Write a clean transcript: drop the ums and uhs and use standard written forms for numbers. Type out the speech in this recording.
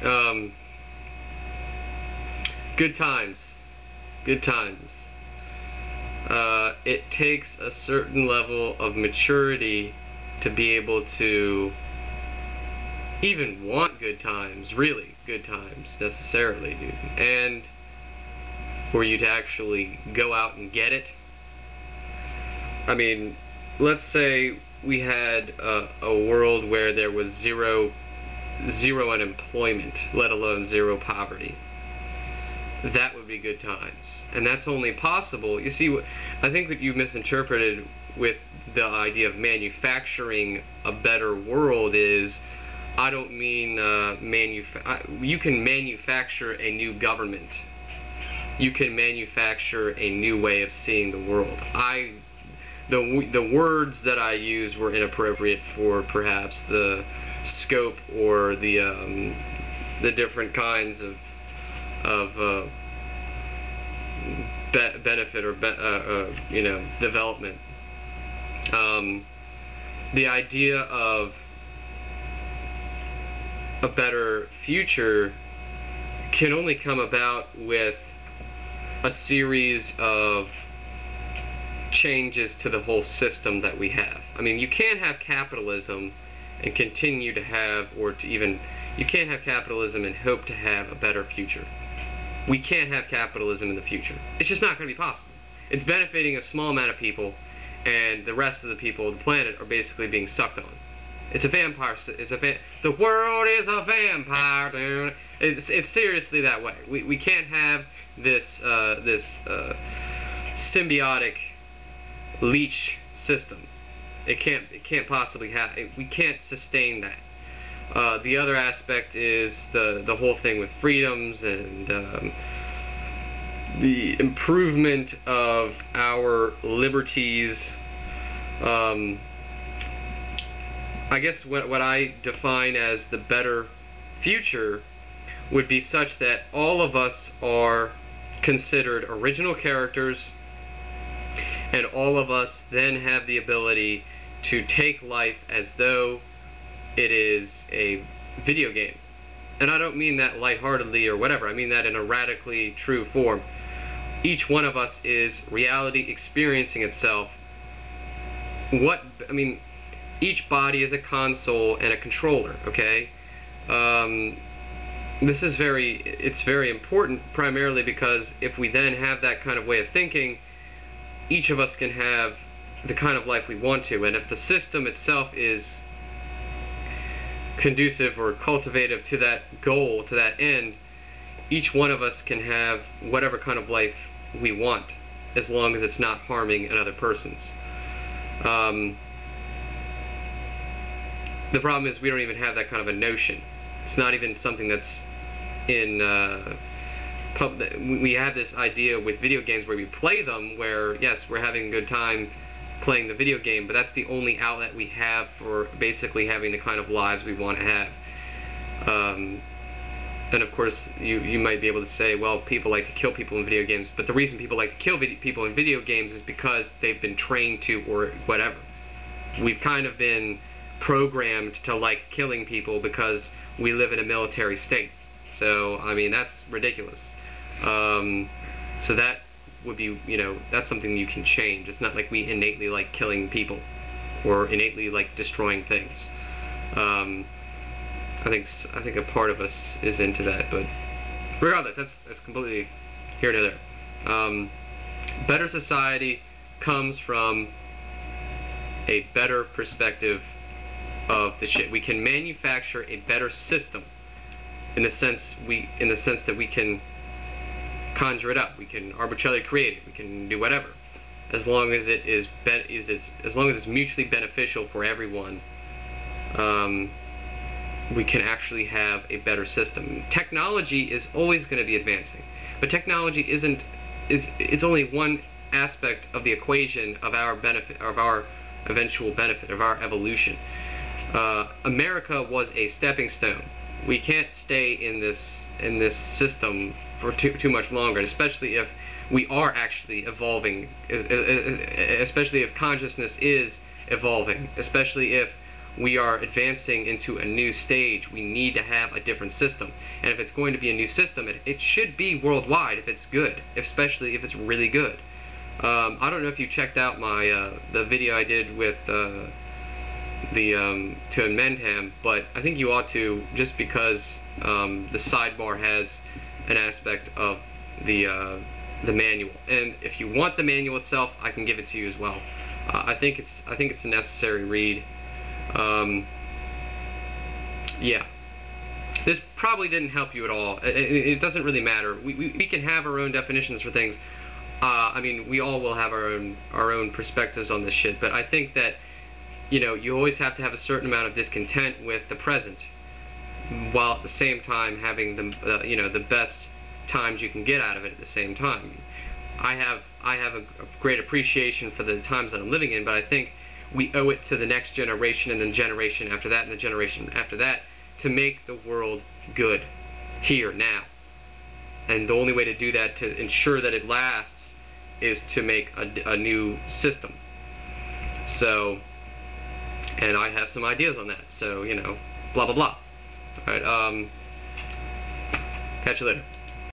Um, good times. Good times. It takes a certain level of maturity to be able to even want good times, really good times, necessarily, dude. And for you to actually go out and get it. I mean, let's say we had a world where there was zero unemployment, let alone zero poverty. That would be good times. And that's only possible. You see, I think what you misinterpreted with the idea of manufacturing a better world is, I don't mean you can manufacture a new government. You can manufacture a new way of seeing the world. The words that I used were inappropriate for perhaps the scope or the different kinds of benefit or development. The idea of a better future can only come about with a series of changes to the whole system that we have. I mean, you can't have capitalism and continue to have, you can't have capitalism and hope to have a better future. We can't have capitalism in the future. It's just not going to be possible. It's benefiting a small amount of people, and the rest of the people of the planet are basically being sucked on. It's a vampire. The world is a vampire, dude. It's seriously that way. We can't have this symbiotic leech system. It can't possibly have. We can't sustain that. The other aspect is the whole thing with freedoms and the improvement of our liberties. I guess what I define as the better future would be such that all of us are considered original characters, and all of us then have the ability to take life as though it is a video game. And I don't mean that lightheartedly or whatever. I mean that in a radically true form. Each one of us is reality experiencing itself. Each body is a console and a controller, okay? It's very important, primarily because if we then have that kind of way of thinking, each of us can have the kind of life we want to. And if the system itself is conducive or cultivative to that goal, to that end, each one of us can have whatever kind of life we want, as long as it's not harming another person's. The problem is we don't even have that kind of a notion. It's not even something that's in we have this idea with video games where we play them, where yes, we're having a good time playing the video game, but that's the only outlet we have for basically having the kind of lives we want to have. And of course, you might be able to say, well, people like to kill people in video games, but the reason people like to kill people in video games is because they've been trained to, or whatever. We've kind of been programmed to like killing people because we live in a military state. So, I mean, that's ridiculous. So that would be, that's something you can change. It's not like we innately like killing people or innately like destroying things. I think a part of us is into that, but regardless, that's completely here to there. Better society comes from a better perspective of the shit. We can manufacture a better system in the sense that we can conjure it up. We can arbitrarily create it. We can do whatever, as long as it is as long as it's mutually beneficial for everyone. We can actually have a better system. Technology is always going to be advancing, but technology it's only one aspect of the equation of our benefit, of our eventual benefit, of our evolution. America was a stepping stone. We can't stay in this system for too much longer, especially if we are actually evolving, especially if consciousness is evolving, especially if we are advancing into a new stage. We need to have a different system. And if it's going to be a new system, it should be worldwide if it's good, especially if it's really good. I don't know if you checked out my the video I did with to amend him, but I think you ought to, just because the sidebar has an aspect of the manual. And if you want the manual itself, I can give it to you as well. I think it's a necessary read. Yeah, this probably didn't help you at all. It doesn't really matter. We can have our own definitions for things. I mean, we all will have our own perspectives on this shit. But I think that, you know, you always have to have a certain amount of discontent with the present, while at the same time having the you know, the best times you can get out of it at the same time. I have a great appreciation for the times that I'm living in, but I think we owe it to the next generation and the generation after that and the generation after that to make the world good here now. And the only way to do that, to ensure that it lasts, is to make a new system. So, and I have some ideas on that. So, you know, blah blah blah. All right. Catch you later.